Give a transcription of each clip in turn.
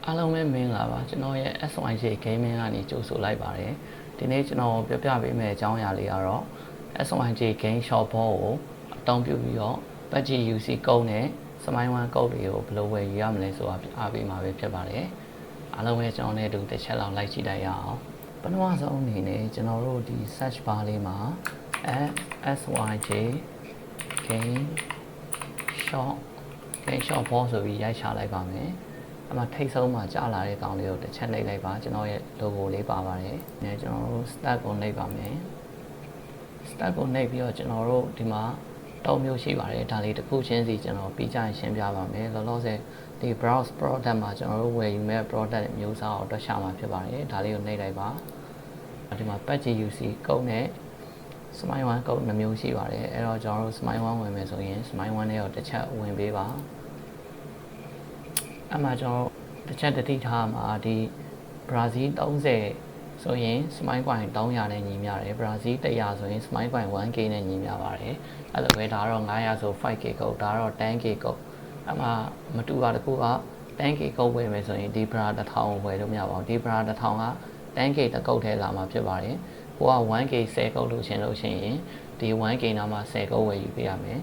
အားလုံးပဲမင်္ဂလာပါကျွန်တော်ရဲ့ SYJ Gaming ကနေကြိုဆိုလိုက်ပါတယ်ဒီနေ့ကျွန်တော်ပြောပြပေးမယ့်အကြောင်းအရာလေးကတော့ SYJ Game Shop ဘောကိုအသုံးပြုပြီးတော့ PUBG UC ကုန်းနဲ့ Smile One ကုန်းတွေကိုဘယ်လိုဝယ်ယူရမလဲဆိုတာအားပေးမှာပဲဖြစ်ပါတယ်အားလုံးပဲကျွန်တော်နဲ့အတူတစ်ချက်လောက်လိုက်ကြည့်လိုက်ရအောင်ပထမဆုံးအနေနဲ့ကျွန်တော်တို့ဒီ search bar လေးမှာ SYJ Game Shop ဘောဆိုပြီးရိုက်ချလိုက်ပါမယ်အမှထိတ်ဆုံးမှာကြာလာတဲ့ကောင်လေးကိုတစ်ချက်နှိပ်လိုက်ပါကျွန်တော်ရဲ့ logo လေးပါပါတယ်။အဲကျွန်တော်တို့ start ကိုနှိပ်ပါမယ်။ start ကိုနှိပ်ပြီးတော့ကျွန်တော်တို့ဒီမှာတောင်းမျိုးရှိပါတယ်ဒါလေးတစ်ခုချင်းစီကျွန်တော်ပြီးကြရင်ရှင်းပြပါမယ်။လောလောဆယ်ဒီ browse product မှာကျွန်တော်တို့ဝယ်ယူမဲ့ product မျိုးစားကိုတွက်ချမှာဖြစ်ပါတယ်။ဒါလေးကိုနှိပ်လိုက်ပါ။ဒီမှာ PUBG UC ကုန်းနဲ့ Smile One ကုန်း2မျိုးရှိပါတယ်။အဲ့တော့ကျွန်တော်တို့ Smile One ဝင်မယ်ဆိုရင် Smile One နဲ့တော့တစ်ချက်ဝင်ပေးပါ။အမှကျွန်တော်တစ်ချက်တတိထားမှာဒီ Brazil 30ဆိုရင် Smile Coin 300နဲ့ညီမျှတယ် Brazil 100ဆိုရင် Smile Coin 1K နဲ့ညီမျှပါတယ်အဲ့လိုပဲဒါတော့900ဆို 5K ကုတ်ဒါတော့ 10K ကုတ်အမှမတူတာတခုက 10K ကုတ်ဝယ်မယ်ဆိုရင်ဒီ Bra 1000ကိုဝယ်လို့မရပါဘူးဒီ Bra 1000က 10K တကုတ်ထဲလာမှာဖြစ်ပါတယ်ကိုက 1K 10ကုတ်လို့ရှင်းလို့ရှိရင်ဒီ 1K နာမှာ10ကုတ်ဝယ်ယူပေးရမယ်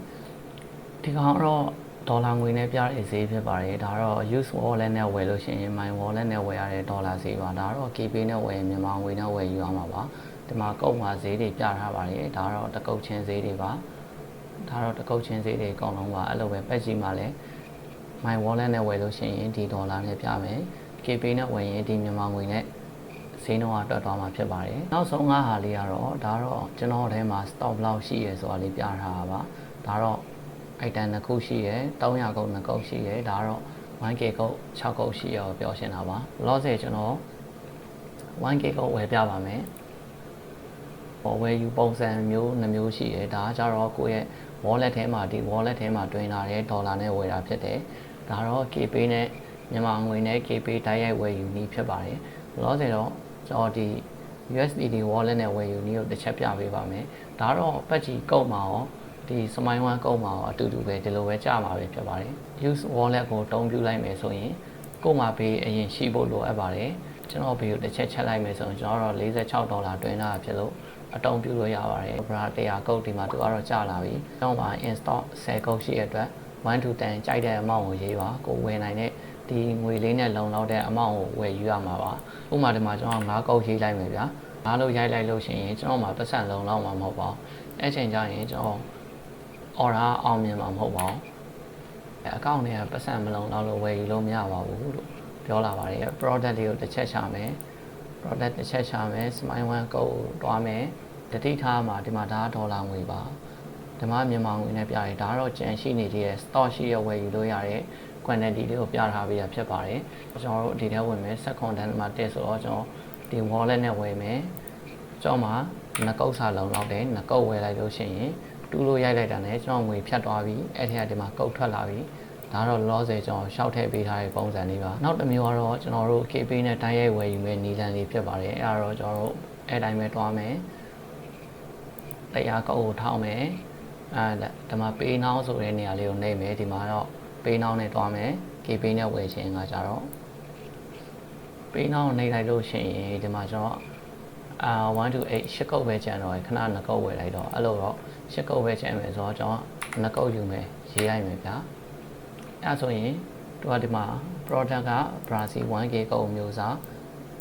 ဒီကောင်တော့ဒေါ်လာငွေနဲ့ပြတဲ့ဈေးဖြစ်ပါတယ်ဒါတော့ use wallet နဲ့ဝယ်လို့ရှိရင် my wallet နဲ့ဝယ်ရတဲ့ဒေါ်လာဈေးပါဒါတော့ KP နဲ့ဝယ်ရင်မြန်မာငွေနဲ့ဝယ်ယူရမှာပါဒီမှာကုတ်မှာဈေးတွေပြထားပါတယ်ဒါတော့တကုတ်ချင်းဈေးတွေပါဒါတော့တကုတ်ချင်းဈေးတွေအကုန်လုံးပါအဲ့လိုပဲပက်ကြီးမှာလည်း my wallet နဲ့ဝယ်လို့ရှိရင်ဒီဒေါ်လာနဲ့ပြမယ် KP နဲ့ဝယ်ရင်ဒီမြန်မာငွေနဲ့ဈေးနှုန်းကတွက်သွားမှာဖြစ်ပါတယ်နောက်ဆုံး5ဟာလေးကတော့ဒါတော့ကျွန်တော်ထဲမှာ stop loss ရှိရဆိုတာလေးပြထားတာပါဒါတော့item 2ခုရှိရယ်300ကုတ်2ကုတ်ရှိရယ်ဒါတော့ 1K ကုတ်6ကုတ်ရှိရကိုပြောရှင်းတာပါလောဆယ်ကျွန်တော် 1K ကုတ်ဝယ်ပြပါမယ်ဝယ်ယူပုံစံမျိုး2မျိုးရှိရယ်ဒါကြတော့ကိုယ့်ရဲ့ wallet ထဲမှာဒီ wallet ထဲမှာတွင်လာတဲ့ဒေါ်လာနဲ့ဝယ်တာဖြစ်တယ်ဒါတော့ KP နဲ့မြန်မာငွေနဲ့ KP တိုက်ရိုက်ဝယ်ယူနည်းဖြစ်ပါတယ်လောဆယ်တော့ကျွန်တော်ဒီ USDT wallet နဲ့ဝယ်ယူနည်းကိုတစ်ချက်ပြပေးပါမယ်ဒါတော့ PUBG ကုတ်မှာရောဒီ Smile One ကုန်းမှာအတူတူပဲဒီလိုပဲကြာမှာပဲဖြစ်ပါတယ် use wallet ကိုတုံးပြလိုက်မယ်ဆိုရင်ကို့မှာဘေးအရင်ရှိဖို့လိုအပ်ပါတယ်ကျွန်တော်ဘေးကိုတစ်ချက်ချက်လိုက်မယ်ဆိုရင်ကျွန်တော်တော့$46တွင်းတာဖြစ်လို့အတုံးပြလို့ရပါတယ် bra 100ကုတ်ဒီမှာသူကတော့ကြာလာပြီကျွန်တော်မှာ install 10ကုတ်ရှိရတဲ့အတွက်1 to 10ကြိုက်တဲ့အမောင့်ကိုရေးပါကိုဝယ်နိုင်တဲ့ဒီငွေလေးနဲ့လုံလောက်တဲ့အမောင့်ကိုဝယ်ယူရမှာပါဥပမာဒီမှာကျွန်တော်9ကုတ်ရေးလိုက်မယ်ဗျာ9လို့ရိုက်လိုက်လို့ရှိရင်ကျွန်တော်မှာပတ်စံလုံလောက်မှာမဟုတ်ပါဘူးအဲ့ချိန်ကျရင်ကျွန်တော်order အောင်မြင်မှာမဟုတ်ပါဘူးအကောင့်တွေကပတ်စံမလုံတော့လို့ဝယ်ယူလို့မရပါဘူးလို့ပြောလာပါတယ် product လေးကိုတစ်ချက်ချမယ် product တစ်ချက်ချမယ် Smile One ကိုတွားမယ်တတိထားမှာဒီမှာဒါဒေါ်လာငွေပါဒီမှာမြန်မာငွေနဲ့ပြရတယ်ဒါကတော့ကြံရှိနေတဲ့ stock ရှိရဝယ်ယူလို့ရတဲ့ quantity လေးကိုပြထားပေးရဖြစ်ပါတယ်ကျွန်တော်တို့ဒီထဲဝင်မယ် second hand မှာတက်ဆိုတော့ကျွန်တော်ဒီ wallet နဲ့ဝယ်မယ်ကျွန်တော်မှာ2ကုတ်စာလုံလောက်တယ်2ကုတ်ဝယ်လိုက်လို့ရှိရင်တူလို့ရိုက်လိုက်တာနဲ့ကျွန်တော်ငွေဖြတ်သွားပြီအဲ့ထက်ကဒီမှာကုတ်ထွက်လာပြီဒါတော့လောဆယ်ကျွန်တော်ရှောက်ထည့်ပေးထားတဲ့ပုံစံလေးပါနောက်တစ်မျိုးကတော့ကျွန်တော်တို့ KP နဲ့တိုင်းရိုက်ဝယ်ယူမဲ့နီလန်လေးဖြစ်ပါတယ်အဲ့ဒါတော့ကျွန်တော်တို့အဲ့တိုင်းပဲတွားမယ်တရားကုတ်ကိုထောက်မယ်ဒီမှာပေးနှောင်းဆိုတဲ့နေရာလေးကိုနှိပ်မယ်ဒီမှာတော့ပေးနှောင်းနဲ့တွားမယ် KP နဲ့ဝယ်ခြင်းကကြတော့ပေးနှောင်းကိုနှိပ်လိုက်လို့ရှိရင်ဒီမှာကျွန်တော်1 to 8 8ကုတ်ပဲကျန်တော့ခဏ2ကုတ်ဝယ်လိုက်တော့အဲ့လိုတော့8ကုတ်ပဲကျန်မယ်ဆိုတော့ကျွန်တော်2ကုတ်ယူမယ်ရေးလိုက်မယ်ဗျာအဲ့ဆိုရင်တို့ကဒီမှာ product က Brazil 1K ကုတ်မျိုးစား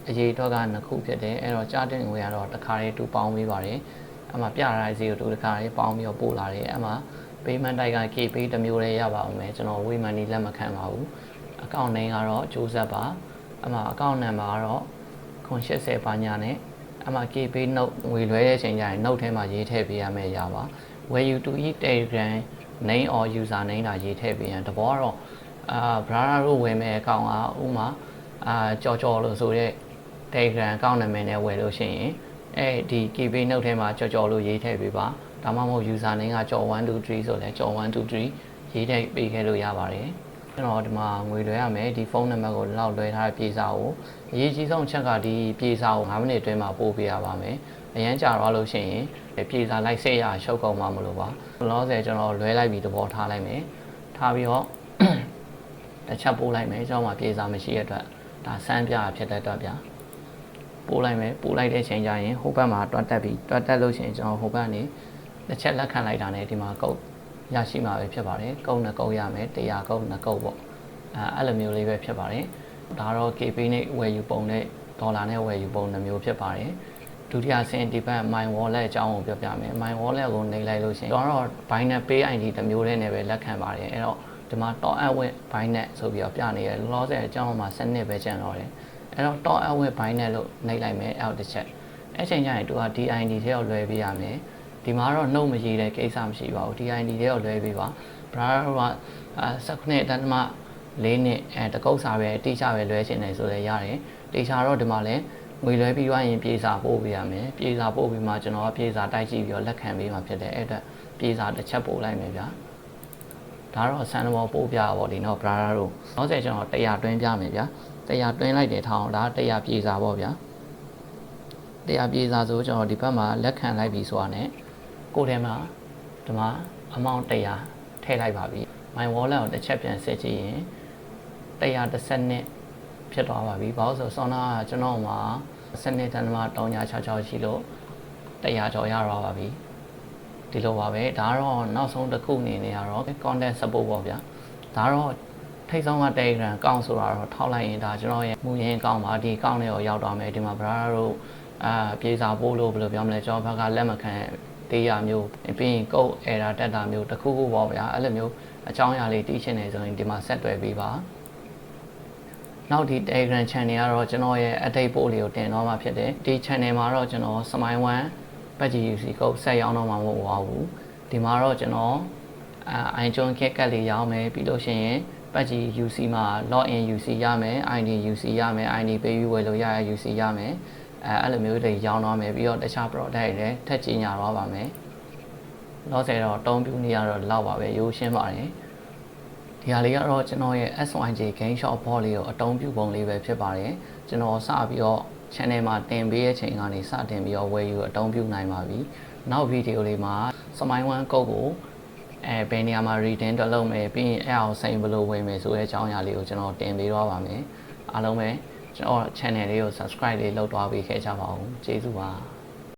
အရေးတော့က2ခုဖြစ်တယ်အဲ့တော့ကြားတင်ငွေကတော့တစ်ခါလေးတူပေါင်းပေးပါတယ်အမှပြရတဲ့ဈေးကိုတူတစ်ခါလေးပေါင်းပြီးတော့ပို့လာတယ်အမှ payment တိုက်က KP တစ်မျိုးလေးရပါအောင်မယ်ကျွန်တော် Wave Money လက်မခံပါဘူး account name ကတော့ကျိုးဆက်ပါအမှ account number ကတော့80ပါညာနဲ့အမှ KP note ငွေလွှဲတဲ့ချိန်ကျရင် note ထဲမှာရေးထည့်ပေးရမယ်ရပါ where you to eat Telegram name or user name လာရေးထည့်ပေးရင်တဘောကတော့brother တို့ဝယ်မဲ့ account ကဥမာကြော်လို့ဆိုတဲ့ Telegram account နာမည်နဲ့ဝယ်လို့ရှိရင်အဲဒီ KP note ထဲမှာကြော်လို့ရေးထည့်ပေးပါဒါမှမဟုတ် user name ကကြော်123ဆိုလဲကြော်123ရေးထည့်ပေးခဲ့လို့ရပါတယ်ကျွန်တော်ဒီမှာငွေလွှဲရမယ်ဒီဖုန်းနံပါတ်ကိုလောက်လွှဲထားတဲ့ပြေစာကိုအရေးကြီးဆုံးအချက်ကဒီပြေစာကို9မိနစ်အတွင်းမှာပို့ပေးရပါမယ်အရန်ကြာတော့လို့ရှိရင်ပြေစာလိုက်ဆက်ရရှုပ်ကုန်မှာမလို့ပါလောဆယ်ကျွန်တော်လွှဲလိုက်ပြီးသဘောထားလိုက်မယ်ထားပြီးတော့တစ်ချက်ပို့လိုက်မယ်ကျွန်တော်မှာပြေစာမရှိတဲ့အတွက် ဒါစမ်းပြဖြစ်တဲ့အတွက်ဗျာပို့လိုက်မယ်ပို့လိုက်တဲ့ချိန်ကျရင်ဟိုဘက်မှာတွတ်တက်ပြီးတွတ်တက်လို့ရှိရင်ကျွန်တော်ဟိုဘက်ကနေတစ်ချက်လက်ခံလိုက်တာနဲ့ဒီမှာကုတ်ရရှိမှာပဲဖြစ်ပါတယ်ကုတ်2ကုတ်ရမယ်100ကုတ်2ကုတ်ပေါ့အဲ့လိုမျိုးလေးပဲဖြစ်ပါတယ်ဒါတော့ KP နဲ့ဝယ်ယူပုံနဲ့ဒေါ်လာနဲ့ဝယ်ယူပုံ2မျိုးဖြစ်ပါတယ်ဒုတိယဆင့်ဒီဘက် My Wallet အကြောင်းကိုပြောပြမယ် My Wallet ကိုနှိပ်လိုက်လို့ရှိရင်ကျွန်တော်တော့ Binance Pay ID တစ်မျိုးနဲ့ပဲလက်ခံပါတယ်အဲ့တော့ဒီမှာ Top Up with Binance ဆိုပြီးတော့ပြနေရလောဆယ်အကြောင်းမှာစနစ်ပဲကျန်တော့တယ်အဲ့တော့ Top Up with Binance လို့နှိပ်လိုက်မယ်အောက်တစ်ချက်အဲ့ချိန်ကျရင်သူက DID ထဲကိုလွှဲပေးရမယ်ဒီမှာတော့နှုတ်မရည်တဲ့ကိစ္စမရှိပါဘူး DID ထဲကိုလွှဲပေးပါ brother က19တန်းမှ4နှစ်တကုတ်စာပဲတိကျပဲလွှဲချင်တယ်ဆိုလည်းရတယ်တိကျတော့ဒီမှာလည်းငွေလွှဲပြီးသွားရင်ပြေစာပို့ပေးရမယ်ပြေစာပို့ပြီးမှကျွန်တော်ကပြေစာတိုက်ကြည့်ပြီးတော့လက်ခံပေးမှာဖြစ်တယ်အဲ့အတွက်ပြေစာတစ်ချက်ပို့လိုက်မယ်ဗျာဒါတော့ဆန်ဘောပို့ပြပါဒီနော် brother တို့နောက်ဆက်ကျွန်တော်100တွင်းပြမယ်ဗျာ100တွင်းလိုက်တယ်ထောင်းဒါ100ပြေစာပေါ့ဗျာ100ပြေစာဆိုကျွန်တော်ဒီဘက်မှာလက်ခံလိုက်ပြီဆိုတာနဲ့ကိုယ်ထဲမှာဒီမှာ amount 100ထည့်လိုက်ပါပြီ My Wallet ကိုတစ်ချက်ပြန်ဆက်ကြည့်ရင်112ဖြစ်သွားပါပြီဘာလို့ဆိုဆောင်းနာကကျွန်တော်မှာစနစ်တန်းမှာ366ရှိလို့100ကျော်ရတော့ပါပြီဒီလိုပါပဲဒါတော့နောက်ဆုံးတစ်ခုအနေနဲ့ကတော့ content support ပေါ့ဗျာဒါတော့ထိတ်ဆုံးက Telegram ကောင်းဆိုတာတော့ထောက်လိုက်ရင်ဒါကျွန်တော်ရဲ့မူရင်းကောင်းပါဒီကောင်းလေးကိုရောက်သွားမယ်ဒီမှာ brother တို့ပြေစာပို့လို့ဘယ်လိုပြောမလဲကျွန်တော်ဘက်ကလက်မခံသေးရမျိုးပြီးရင်ကုတ် error တက်တာမျိုးတစ်ခုခုပေါ့ဗျာအဲ့လိုမျိုးအကြောင်းအရာလေးတီးချင်နေဆိုရင်ဒီမှာဆက်တွဲပေးပါနောက်ဒီ Telegram channel ကတော့ကျွန်တော်ရဲ့ update post လေးကိုတင်တော့မှာဖြစ်တယ်ဒီ channel မှာတော့ကျွန်တော်စမိုင်း1ပတ်ကြီး UC ကုတ်ဆက်ရောင်းတော့မှာမဟုတ်ပါဘူးဒီမှာတော့ကျွန်တော်iJoin ကက်ကလေးရောင်းမယ်ပြီးလို့ရှိရင်ပတ်ကြီး UC မှာ login UC ရမယ် ID UC ရမယ် ID ပေးပြီးဝယ်လို့ရရ UC ရမယ်အဲ့လိုမျိုးတွေရောင်းတော့မယ်ပြီးတော့တခြား product တွေလည်းထပ်ကြီးညာတော့ပါမယ်တော့ဆယ်တော့တုံးပြူနေရတော့လောက်ပါပဲရိုးရှင်းပါတယ်ဒီဟာလေးကတော့ကျွန်တော်ရဲ့ SYJ Game Shop Bot လေးကိုအတုံးပြုပုံလေးပဲဖြစ်ပါတယ်ကျွန်တော်စပြီးတော့ channel မှာတင်ပေးတဲ့ချိန်ကနေစတင်ပြီးတော့ဝယ်ယူအတုံးပြုနိုင်ပါပြီနောက်ဗီဒီယိုလေးမှာစမိုင်း1ကုတ်ကိုဘယ်နေရာမှာ redeem တက်လုပ်မယ်ပြီးရင်အဲ့အောင်စိန်ဘယ်လိုဝင်မယ်ဆိုတဲ့အကြောင်းအရာလေးကိုကျွန်တော်တင်ပေးတော့ပါမယ်အားလုံးပဲကျွန်တော် channel လေးကို subscribe လေးလုပ်သွားပေးခဲ့ကြပါဦးကျေးဇူးပါ